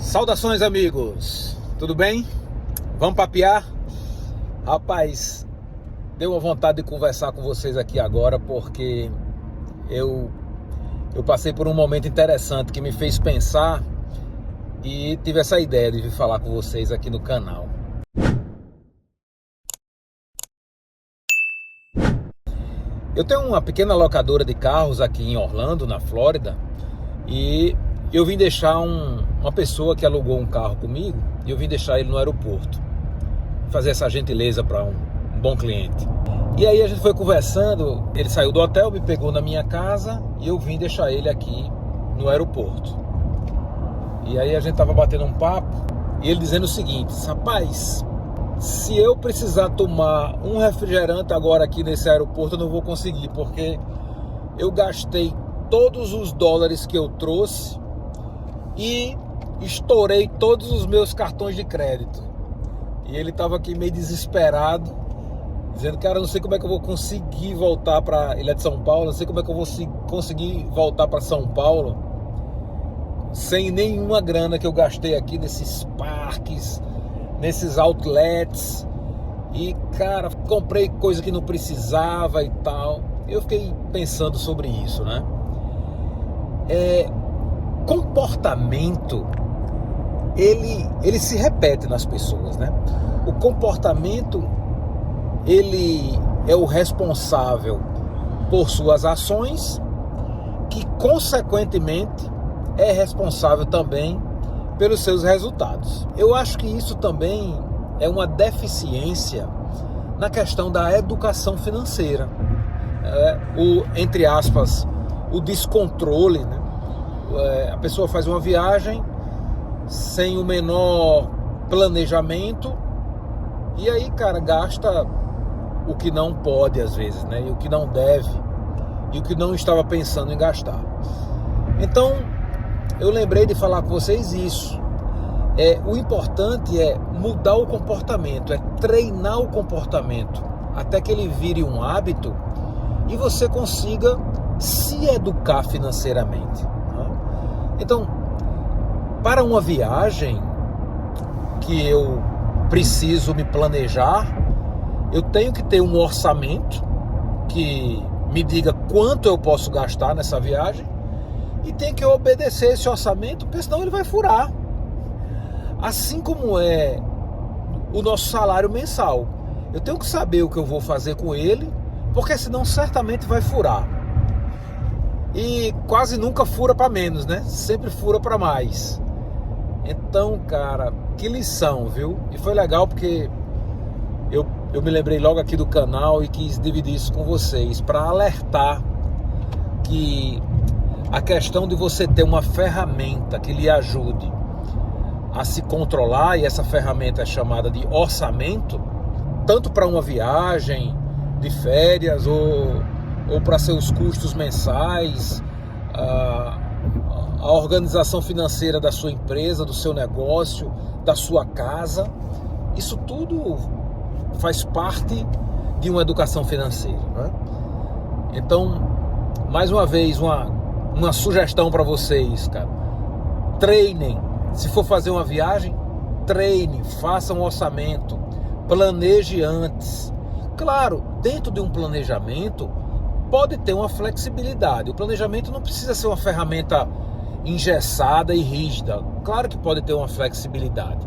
Saudações, amigos, tudo bem? Vamos papear? Rapaz, deu uma vontade de conversar com vocês aqui agora porque eu passei por um momento interessante que me fez pensar e tive essa ideia de vir falar com vocês aqui no canal. Eu tenho uma pequena locadora de carros aqui em Orlando, na Flórida, e eu vim deixar uma pessoa que alugou um carro comigo, e eu vim deixar ele no aeroporto, fazer essa gentileza para um bom cliente. E aí a gente foi conversando, ele saiu do hotel, me pegou na minha casa e eu vim deixar ele aqui no aeroporto. E aí a gente tava batendo um papo e ele dizendo o seguinte: rapaz, se eu precisar tomar um refrigerante agora aqui nesse aeroporto, eu não vou conseguir, porque eu gastei todos os dólares que eu trouxe e estourei todos os meus cartões de crédito. E ele estava aqui meio desesperado, dizendo: cara, eu não sei como é que eu vou conseguir voltar para... Ele é de São Paulo, não sei como é que eu vou conseguir voltar para São Paulo sem nenhuma grana que eu gastei aqui nesses parques, nesses outlets. E, cara, comprei coisa que não precisava e tal. Eu fiquei pensando sobre isso, né? Comportamento, ele se repete nas pessoas, né? O comportamento, ele é o responsável por suas ações, que consequentemente é responsável também pelos seus resultados. Eu acho que isso também é uma deficiência na questão da educação financeira, entre aspas, o descontrole, né? A pessoa faz uma viagem sem o menor planejamento e aí, cara, gasta o que não pode às vezes, né? E o que não deve, e o que não estava pensando em gastar. Então, eu lembrei de falar com vocês isso. O importante é mudar o comportamento, é treinar o comportamento até que ele vire um hábito e você consiga se educar financeiramente, né? Então, para uma viagem que eu preciso me planejar, eu tenho que ter um orçamento que me diga quanto eu posso gastar nessa viagem e tenho que obedecer esse orçamento, porque senão ele vai furar. Assim como é o nosso salário mensal. Eu tenho que saber o que eu vou fazer com ele, porque senão certamente vai furar. E quase nunca fura para menos, né? Sempre fura para mais. Então, cara, que lição, viu? E foi legal porque eu me lembrei logo aqui do canal e quis dividir isso com vocês, para alertar que a questão de você ter uma ferramenta que lhe ajude a se controlar, e essa ferramenta é chamada de orçamento, tanto para uma viagem de férias ou para seus custos mensais, a organização financeira da sua empresa, do seu negócio, da sua casa. Isso tudo faz parte de uma educação financeira, né? Então, mais uma vez, uma sugestão para vocês, cara: treinem. Se for fazer uma viagem, treine, faça um orçamento, planeje antes. Claro, dentro de um planejamento pode ter uma flexibilidade. O planejamento não precisa ser uma ferramenta engessada e rígida. Claro que pode ter uma flexibilidade,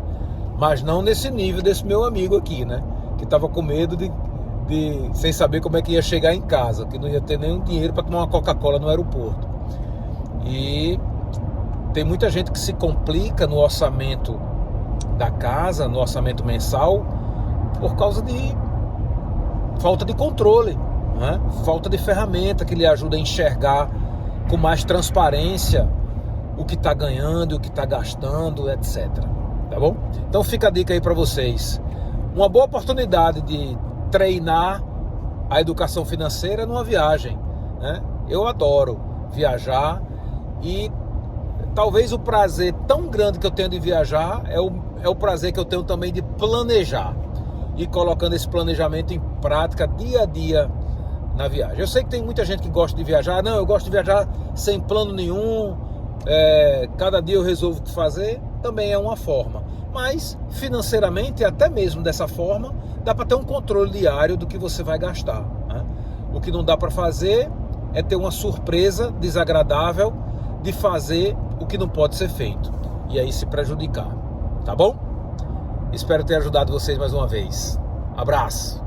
mas não nesse nível desse meu amigo aqui, né? Que estava com medo de sem saber como é que ia chegar em casa, que não ia ter nenhum dinheiro para tomar uma Coca-Cola no aeroporto. E tem muita gente que se complica no orçamento da casa, no orçamento mensal, por causa de falta de controle, né? Falta de ferramenta que lhe ajuda a enxergar com mais transparência o que está ganhando, o que está gastando, etc. Tá bom? Então fica a dica aí para vocês. Uma boa oportunidade de treinar a educação financeira numa viagem, né? Eu adoro viajar e talvez o prazer tão grande que eu tenho de viajar é o prazer que eu tenho também de planejar e colocando esse planejamento em prática dia a dia na viagem. Eu sei que tem muita gente que gosta de viajar. Não, eu gosto de viajar sem plano nenhum, cada dia eu resolvo o que fazer, também é uma forma. Mas financeiramente, até mesmo dessa forma, dá para ter um controle diário do que você vai gastar, né? O que não dá para fazer é ter uma surpresa desagradável de fazer o que não pode ser feito e aí se prejudicar, tá bom? Espero ter ajudado vocês mais uma vez. Abraço!